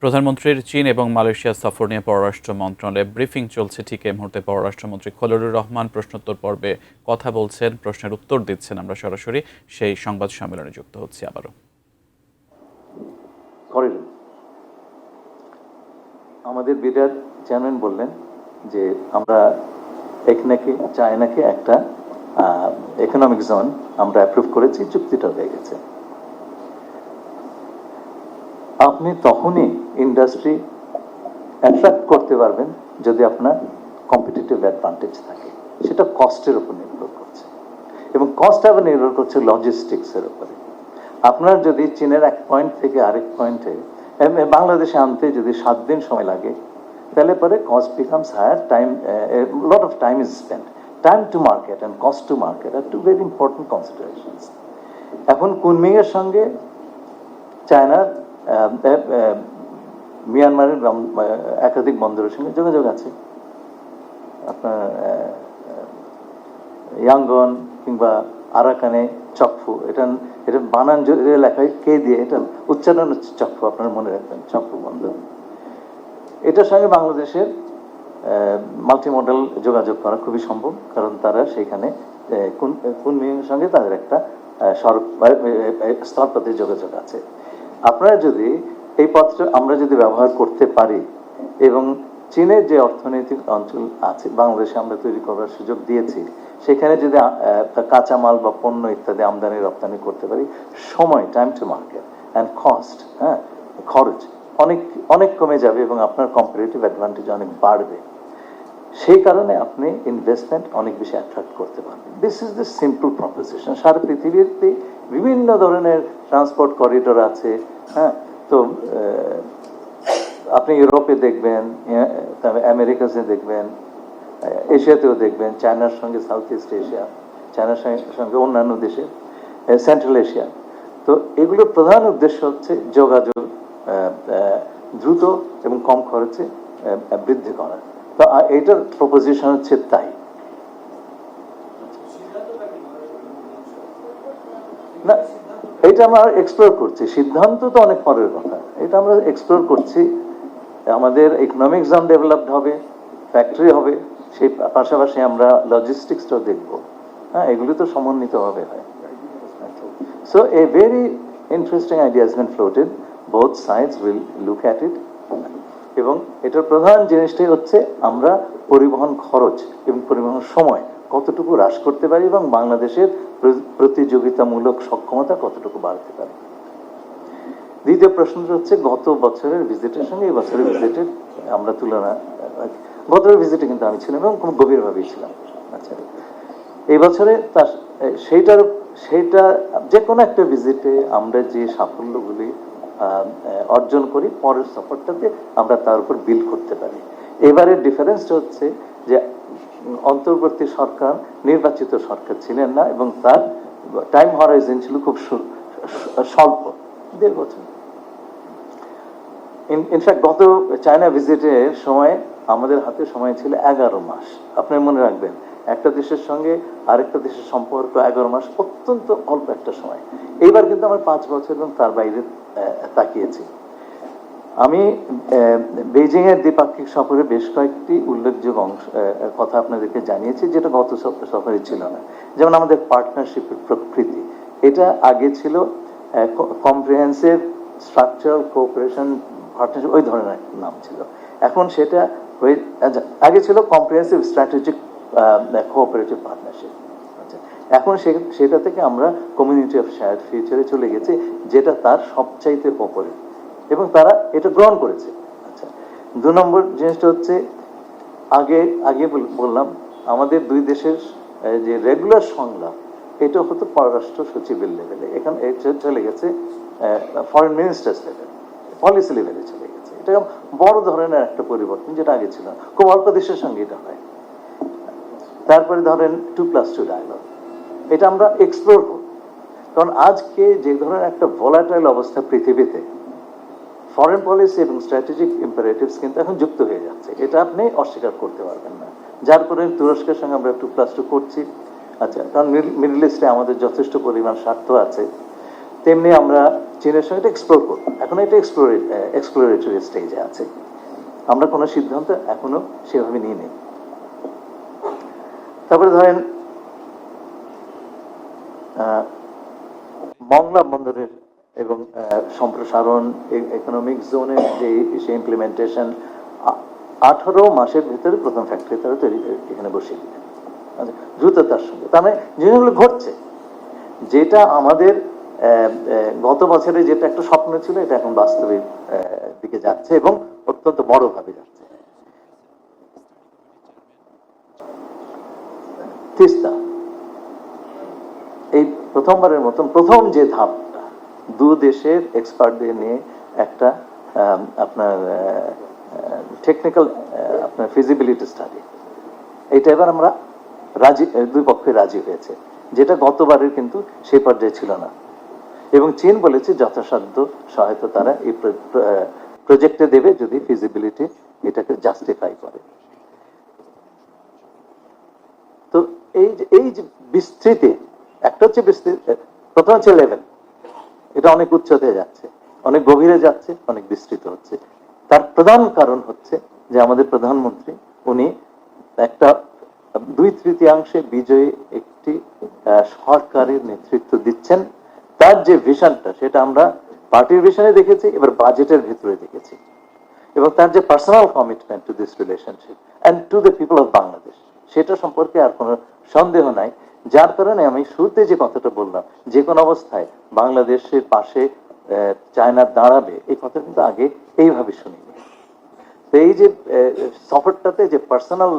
প্রধানমন্ত্রীর চীন এবং মালয়েশিয়া সফর নিয়ে পররাষ্ট্র মন্ত্রণালয়ে ব্রিফিং চলছে। ঠিক এই মুহূর্তে পররাষ্ট্রমন্ত্রী খলিলুর রহমান প্রশ্নোত্তর পর্বে কথা বলছেন, প্রশ্নের উত্তর দিচ্ছেন। আমরা সরাসরি সেই সংবাদ সম্মেলনে যুক্ত হচ্ছি। আবারও আমাদের বিরাট চেয়ারম্যান বললেন যে আমরা চায়নাকে একটা ইকোনমিক জোন আমরা অ্যাপ্রুভ করেছি, চুক্তিটা হয়ে গেছে। আপনি তখনই ইন্ডাস্ট্রি অ্যাট্রাক্ট করতে পারবেন যদি আপনার কম্পিটিটিভ অ্যাডভান্টেজ থাকে। সেটা কস্টের উপর নির্ভর করছে, এবং কস্ট আবার নির্ভর করছে লজিস্টিক্সের উপরে। আপনার যদি চীনের এক পয়েন্ট থেকে আরেক পয়েন্টে বাংলাদেশে আনতে যদি 7 দিন সময় লাগে, তাহলে পরে cost becomes higher, time lot of time is spent. Time to market and cost to market are two very important considerations. এখন কুনমিংয়ের সঙ্গে চায়নার মিয়ানমারের একাধিক বন্দরের সঙ্গে যোগাযোগ আছে। আপনার ইয়াঙ্গন কিংবা আরাকানে চকফু, এটা বানান লেখায় কে দিয়ে, এটা উচ্চারণ হচ্ছে চকফু, আপনারা মনে রাখবেন, চকফু বন্দর। এটার সঙ্গে বাংলাদেশের মাল্টিমডাল যোগাযোগ করা খুবই সম্ভব, কারণ তারা সেখানে কুনমিংয়ের সঙ্গে তাদের একটা স্থলপথের যোগাযোগ আছে। আপনারা যদি এই পথটা আমরা যদি ব্যবহার করতে পারি, এবং চীনের যে অর্থনৈতিক অঞ্চল আছে বাংলাদেশে আমরা তৈরি করার সুযোগ দিয়েছি, সেখানে যদি কাঁচামাল বা পণ্য ইত্যাদি আমদানি রপ্তানি করতে পারি, সময়, time to market and cost, খরচ অনেক অনেক কমে যাবে এবং আপনার কম্পারেটিভ অ্যাডভান্টেজ অনেক বাড়বে। সেই কারণে আপনি ইনভেস্টমেন্ট অনেক বেশি অ্যাট্রাক্ট করতে পারবেন। This is the simple proposition. সারা পৃথিবীতে বিভিন্ন ধরনের ট্রান্সপোর্ট করিডোর আছে। তো আপনি ইউরোপে দেখবেন, আমেরিকাতে দেখবেন, এশিয়াতেও দেখবেন, চায়নার সঙ্গে সাউথ ইস্ট এশিয়া, চায়নার সঙ্গে অন্যান্য দেশে, সেন্ট্রাল এশিয়া। তো এগুলোর প্রধান উদ্দেশ্য হচ্ছে যোগাযোগ দ্রুত এবং কম খরচে বৃদ্ধি করা। তো এইটার প্রপোজিশন হচ্ছে তাই না, এটা আমরা এক্সপ্লোর করছি। সিদ্ধান্ত তো অনেক পরের কথা, এটা আমরা এক্সপ্লোর করছি। আমাদের ইকোনমিক জোন ডেভেলপড হবে, ফ্যাক্টরি হবে, সেই পাশাপাশি আমরা লজিস্টিক্সটাও দেখব। এগুলি তো সমন্বিত হবে। So a very interesting idea has been floated, both sides will look at it. এবং এটার প্রধান জিনিসটাই হচ্ছে আমরা পরিবহন খরচ এবং পরিবহন সময় কতটুকু হ্রাস করতে পারি এবং বাংলাদেশের প্রতিযোগিতামূলক সক্ষমতা কতটুকু বাড়তে পারে। দ্বিতীয় প্রশ্নটা হচ্ছে গত বছরের ভিজিটের সঙ্গে এই বছরের ভিজিটের আমরা তুলনা। গতরের ভিজিটে কিন্তু আমি ছিলাম এবং খুব গভীরভাবেই ছিলাম। আচ্ছা, এই বছরে সেইটা যে কোনো একটা ভিজিটে আমরা যে সাফল্যগুলি অর্জন করি, পরের সফরটাতে আমরা তার উপর বিল্ড করতে পারি। এবারের ডিফারেন্সটা হচ্ছে যে অন্তর্বর্তী সরকার নির্বাচিত সরকার ছিলেন না, এবং তার টাইম হরাইজন ছিল খুব স্বল্প, 1.5 বছর। ইনফ্যাক্ট গত চায়না ভিজিটের সময় আমাদের হাতে সময় ছিল 11 মাস। আপনি মনে রাখবেন, একটা দেশের সঙ্গে আরেকটা দেশের সম্পর্ক 11 মাস অত্যন্ত অল্প একটা সময়। এইবার কিন্তু আমরা 5 বছর এবং তার বাইরে তাকিয়েছি। আমি বেইজিং এর দ্বিপাক্ষিক সফরে বেশ কয়েকটি উল্লেখযোগ্য কথা আপনাদেরকে জানিয়েছি, যেটা গত সফরে ছিল না। যেমন আমাদের পার্টনারশিপের প্রকৃতি, এটা আগে ছিল কম্প্রিহেন্সিভ স্ট্রাকচারাল কোঅপারেশন পার্টনারশিপ, ওই ধরনের নাম ছিল। এখন সেটা আগে ছিল কম্প্রিহেন্সিভ স্ট্র্যাটেজিক কোঅপারেটিভ পার্টনারশিপ। এখন সেটা থেকে আমরা কমিউনিটি অফ শেয়ার্ড ফিউচারে চলে গেছি, যেটা তার সবচাইতে ওপরে, এবং তারা এটা গ্রহণ করেছে। আচ্ছা, 2 নম্বর জিনিসটা হচ্ছে আগে বললাম আমাদের দুই দেশের যে রেগুলার সংলাপ, এটা হতো পররাষ্ট্র সচিবের লেভেলে, এখানে চলে গেছে ফরেন মিনিস্টার্স লেভেল, পলিসি লেভেলে চলে গেছে। এটা বড় ধরনের একটা পরিবর্তন, যেটা আগে ছিল না। খুব অল্প দেশের সঙ্গে এটা হয়। তারপরে ধরেন 2+2 ডায়ালগ, এটা আমরা এক্সপ্লোর করব, কারণ আজকে যে ধরনের একটা ভোলাটাইল অবস্থা পৃথিবীতে, ফরেন পলিসি এবং স্ট্র্যাটেজিক ইম্পারেটিভস কিন্তু এখন যুক্ত হয়ে যাচ্ছে, এটা আপনি অস্বীকার করতে পারবেন না। যার পরে তুরস্কের সঙ্গে আমরা 2+2 করছি। আচ্ছা, কারণ মিডল ইস্টে আমাদের যথেষ্ট পরিমাণ স্বার্থ আছে। তেমনি আমরা চীনের সঙ্গে এটা এক্সপ্লোর করবো। এখন এটা এক্সপ্লোরেটরি স্টেজে আছে, আমরা কোনো সিদ্ধান্ত এখনো সেভাবে নিয়ে নেই। তারপরে ধরেন মংলা বন্দরের এবং সম্প্রসারণ, ইকোনমিক জোনের যে ইমপ্লিমেন্টেশন 18 মাসের ভিতরে প্রথম ফ্যাক্টরি তারা তৈরি এখানে বসিয়ে দিলেন দ্রুততার সঙ্গে। তার মানে জিনিসগুলো ঘটছে, যেটা আমাদের গত বছরে যেটা একটা স্বপ্ন ছিল এটা এখন বাস্তবের দিকে যাচ্ছে এবং অত্যন্ত বড়ভাবে যাচ্ছে। তিস্তা এই প্রথমবারের মতন প্রথম যে ধাপটা, দু দেশের এক্সপার্টদের নিয়ে একটা আপনার টেকনিক্যাল আপনার ফিজিবিলিটি স্টাডি, এটা এবার আমরা রাজি, দুই পক্ষে রাজি হয়েছে, যেটা গতবারের কিন্তু সেই পর্যায়ে ছিল না। এবং চীন বলেছে যথাসাধ্য সহায়তা তারা এই প্রজেক্টে দেবে যদি ফিজিবিলিটি এটাকে জাস্টিফাই করে। তো এই যে বিস্তৃতি, একটা হচ্ছে বিস্তৃতি, প্রথম হচ্ছে লেভেল, এটা অনেক উচ্চতায় যাচ্ছে, অনেক গভীরে যাচ্ছে, অনেক বিস্তৃত হচ্ছে। তার প্রধান কারণ হচ্ছে যে আমাদের প্রধানমন্ত্রী উনি একটা 2/3 বিজয়ী একটি সরকারের নেতৃত্ব দিচ্ছেন। তার যে ভিশনটা সেটা আমরা পার্টির ভিশনে দেখেছি, এবার বাজেটের ভিতরে দেখেছি, এবং তার যে personal commitment to this relationship and to the people of Bangladesh, সেটা সম্পর্কে আর কোনো সন্দেহ নাই। যার কারণে আমি শুরুতে যে কথাটা বললাম, যে কোনো অবস্থায় বাংলাদেশের পাশে চায়না দাঁড়াবে, এই কথা কিন্তু আগে এইভাবে শুনিনি। তো এই যে সফরটাতে যে পার্সোনাল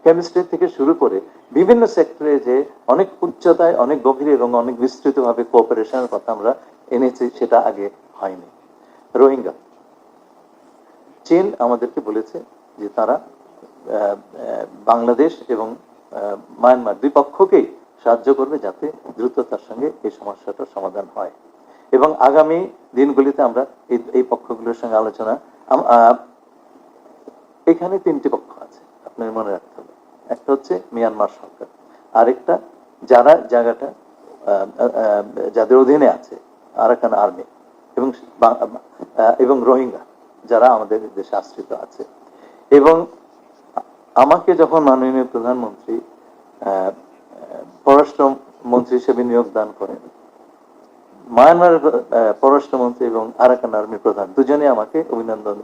কেমিস্ট্রি থেকে শুরু করে বিভিন্ন সেক্টরে যে অনেক উচ্চতায়, অনেক গভীরে এবং অনেক বিস্তৃতভাবে কোঅপারেশনের কথা আমরা এনেছি, সেটা আগে হয়নি। রোহিঙ্গা, চীন আমাদেরকে বলেছে যে তারা বাংলাদেশ এবং মায়ানমার দুই পক্ষকেই সাহায্য করবে যাতে দ্রুততার সঙ্গে এই সমস্যাটার সমাধান হয়। এবং আগামী দিনগুলিতে আমরা এই পক্ষগুলোর সঙ্গে আলোচনা, এখানে 3টি পক্ষ আছে আপনার মনে রাখতে হবে। একটা হচ্ছে মিয়ানমার সরকার, আরেকটা যারা জায়গাটা যাদের অধীনে আছে আরাকান আর্মি, এবং রোহিঙ্গা যারা আমাদের দেশে আশ্রিত আছে। এবং আমাকে যখন মাননীয় প্রধানমন্ত্রী পররাষ্ট্রমন্ত্রী হিসেবে নিয়োগ দান করেন, মায়ানমারের পররাষ্ট্রমন্ত্রী এবং আরাকান আর্মির প্রধান দুজনে আমাকে অভিনন্দন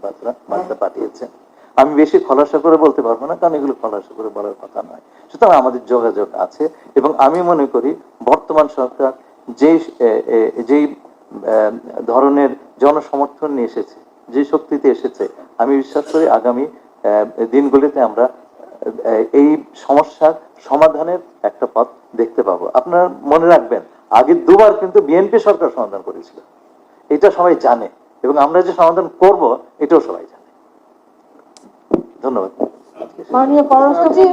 বার্তা পাঠিয়েছেন। আমি বেশি খোলাসা করে বলতে পারবো না, কারণ এগুলো খোলাসা করে বলার কথা নয়। সুতরাং আমাদের যোগাযোগ আছে, এবং আমি মনে করি বর্তমান সরকার যেই ধরনের জনসমর্থন নিয়ে এসেছে, যে শক্তিতে এসেছে, আমি বিশ্বাস করি আগামী দিনগুলিতে আমরা এই সমস্যার সমাধানের একটা পথ দেখতে পাবো। আপনারা মনে রাখবেন, আগে দুবার কিন্তু বিএনপি সরকার সমাধান করেছিল, এটা সবাই জানে, এবং আমরা যে সমাধান করব এটাও সবাই জানে। ধন্যবাদ। মাননীয় পররাষ্ট্রমন্ত্রী,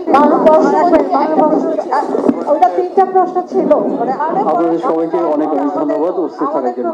ওটা 3টা প্রশ্ন ছিল। আপনাদের সবাইকে অনেক অনেক ধন্যবাদ উপস্থিত থাকার জন্য।